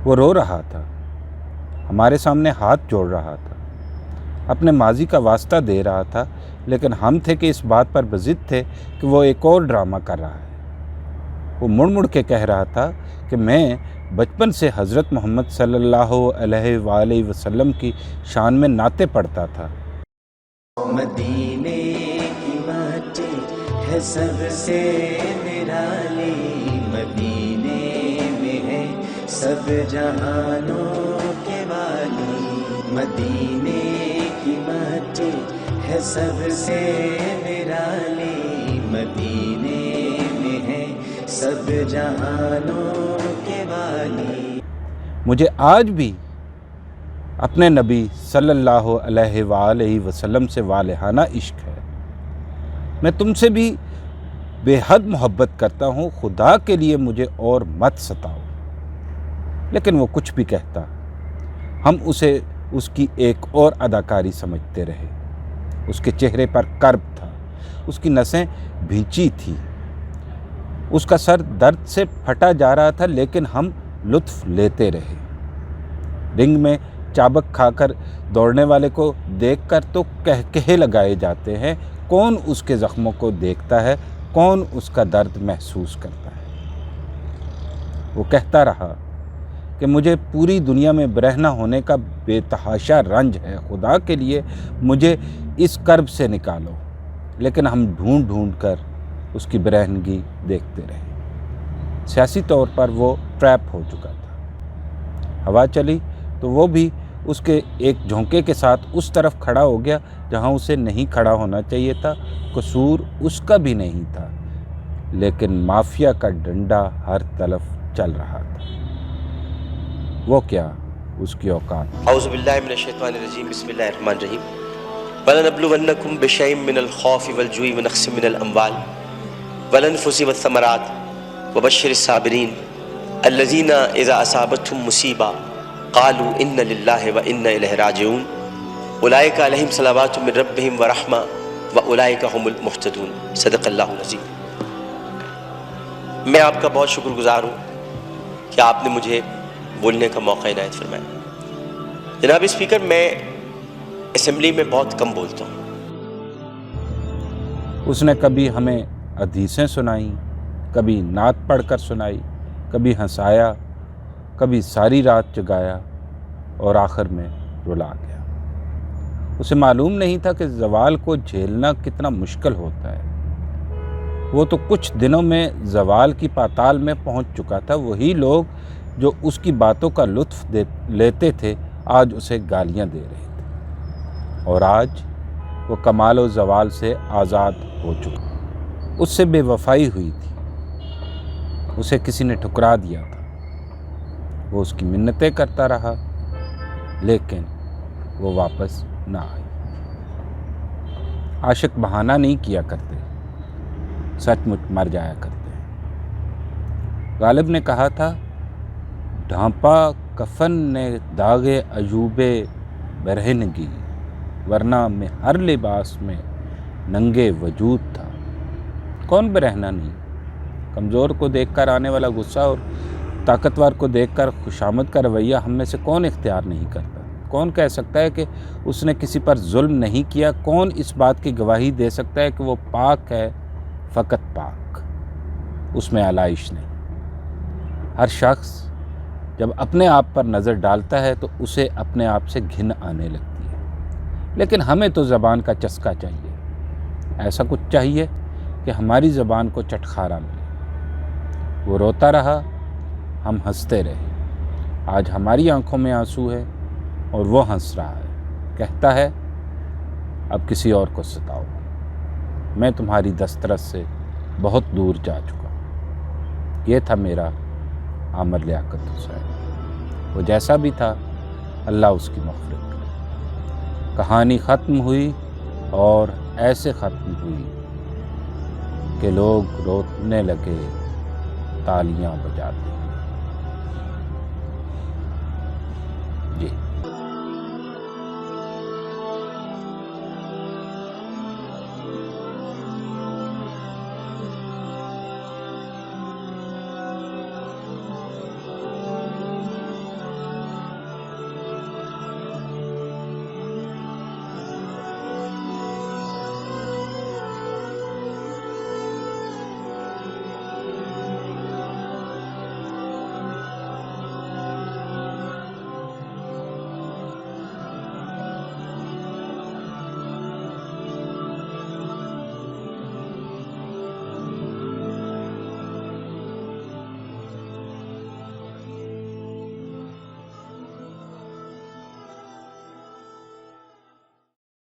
وہ رو رہا تھا، ہمارے سامنے ہاتھ جوڑ رہا تھا، اپنے ماضی کا واسطہ دے رہا تھا، لیکن ہم تھے کہ اس بات پر بضد تھے کہ وہ ایک اور ڈرامہ کر رہا ہے۔ وہ مڑ مڑ کے کہہ رہا تھا کہ میں بچپن سے حضرت محمد صلی اللہ علیہ وآلہ وسلم کی شان میں نعتیں پڑھتا تھا۔ مدینے کی مٹی ہے سب سے نرالی، مدینے میں ہے سب جہانوں کے والی، مدینے کی مٹی ہے سب سے نرالی، مدینے میں ہے سب جہانوں کے والی۔ مجھے آج بھی اپنے نبی صلی اللہ علیہ وآلہ وسلم سے والہانہ عشق ہے۔ میں تم سے بھی بے حد محبت کرتا ہوں، خدا کے لیے مجھے اور مت ستاؤ۔ لیکن وہ کچھ بھی کہتا، ہم اسے اس کی ایک اور اداکاری سمجھتے رہے۔ اس کے چہرے پر کرب تھا، اس کی نسیں بھینچی تھی، اس کا سر درد سے پھٹا جا رہا تھا، لیکن ہم لطف لیتے رہے۔ رنگ میں چابک کھا کر دوڑنے والے کو دیکھ کر تو کہکہے لگائے جاتے ہیں، کون اس کے زخموں کو دیکھتا ہے، کون اس کا درد محسوس کرتا ہے۔ وہ کہتا رہا کہ مجھے پوری دنیا میں برہنہ ہونے کا بے تحاشا رنج ہے، خدا کے لیے مجھے اس کرب سے نکالو۔ لیکن ہم ڈھونڈ ڈھونڈ کر اس کی برہنگی دیکھتے رہے۔ سیاسی طور پر وہ ٹریپ ہو چکا تھا۔ ہوا چلی تو وہ بھی اس کے ایک جھونکے کے ساتھ اس طرف کھڑا ہو گیا جہاں اسے نہیں کھڑا ہونا چاہیے تھا۔ قصور اس کا بھی نہیں تھا، لیکن مافیا کا ڈنڈا ہر طرف چل رہا تھا۔ وہ کیا اس کی اوقات۔ اعوذ باللہ من الشیطان الرجیم، بسم اللہ الرحمن الرحیم۔ وَلَنَبْلُوَنَّكُمْ بِشَيْءٍ مِّنَ الْخَوْفِ وَالْجُوعِ وَنَقْصٍ مِّنَ الْأَمْوَالِ وَالْأَنفُسِ وَالثَّمَرَاتِ وَبَشِّرِ الصَّابِرِينَ الَّذِينَ إِذَا أَصَابَتْهُمْ مُصِيبَةٌ قالوا ان للہ وإنا الیہ راجعون اولئک علیہم صلوات من ربہم ورحمہ واولئک هم المہتدون۔ صدق اللہ العظیم۔ میں آپ کا بہت شکر گزار ہوں کہ آپ نے مجھے بولنے کا موقع عنایت فرمایا۔ جناب اسپیکر، میں اسمبلی میں بہت کم بولتا ہوں۔ اس نے کبھی ہمیں حدیثیں سنائیں، کبھی نعت پڑھ کر سنائی، کبھی ہنسایا، کبھی ساری رات جگایا، اور آخر میں رلا گیا۔ اسے معلوم نہیں تھا کہ زوال کو جھیلنا کتنا مشکل ہوتا ہے۔ وہ تو کچھ دنوں میں زوال کی پاتال میں پہنچ چکا تھا۔ وہی لوگ جو اس کی باتوں کا لطف لیتے تھے آج اسے گالیاں دے رہے تھے، اور آج وہ کمال و زوال سے آزاد ہو چکا۔ اس سے بے وفائی ہوئی تھی، اسے کسی نے ٹھکرا دیا تھا۔ وہ اس کی منتیں کرتا رہا، لیکن وہ واپس نہ آئی۔ عاشق بہانہ نہیں کیا کرتے، سچ مچ مر جایا کرتے ہیں۔ غالب نے کہا تھا، ڈھانپا کفن نے داغے عیوب برہنگی، ورنہ میں ہر لباس میں ننگے وجود تھا۔ کون برہنہ نہیں؟ کمزور کو دیکھ کر آنے والا غصہ اور طاقتور کو دیکھ کر خوشامد کا رویہ ہم میں سے کون اختیار نہیں کرتا؟ کون کہہ سکتا ہے کہ اس نے کسی پر ظلم نہیں کیا؟ کون اس بات کی گواہی دے سکتا ہے کہ وہ پاک ہے، فقط پاک، اس میں علائش نہیں؟ ہر شخص جب اپنے آپ پر نظر ڈالتا ہے تو اسے اپنے آپ سے گھن آنے لگتی ہے۔ لیکن ہمیں تو زبان کا چسکا چاہیے، ایسا کچھ چاہیے کہ ہماری زبان کو چٹخارا ملے۔ وہ روتا رہا، ہم ہنستے رہے۔ آج ہماری آنکھوں میں آنسو ہے اور وہ ہنس رہا ہے، کہتا ہے اب کسی اور کو ستاؤ، میں تمہاری دسترس سے بہت دور جا چکا ہوں۔ یہ تھا میرا عامر لیاقت حسین۔ وہ جیسا بھی تھا، اللہ اس کی مغفرت کرے۔ کہانی ختم ہوئی اور ایسے ختم ہوئی کہ لوگ رونے لگے، تالیاں بجاتے۔